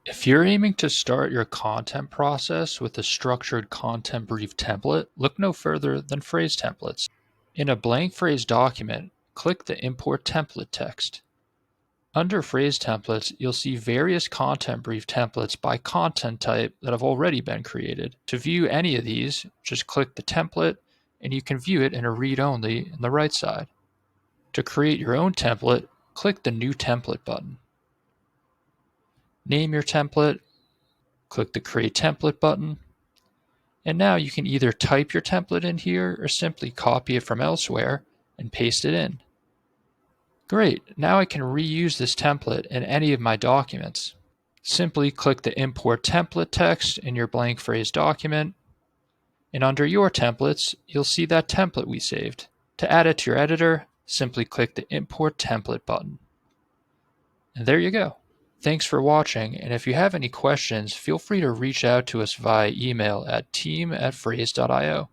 If you're aiming to start your content process with a structured content brief template, look no further than Frase Templates. In a blank phrase document, click the Import Template text. Under Phrase Templates, you'll see various content brief templates by content type that have already been created. To view any of these, just click the template and you can view it in a read-only in the right side. To create your own template, click the New Template button. Name your template, click the Create Template button, and now you can either type your template in here or simply copy it from elsewhere and paste it in. Great, now I can reuse this template in any of my documents. Simply click the Import Template text in your blank phrase document, and under your templates, you'll see that template we saved. To add it to your editor, simply click the Import Template button. And there you go. Thanks for watching, and if you have any questions, feel free to reach out to us via email at team@frase.io.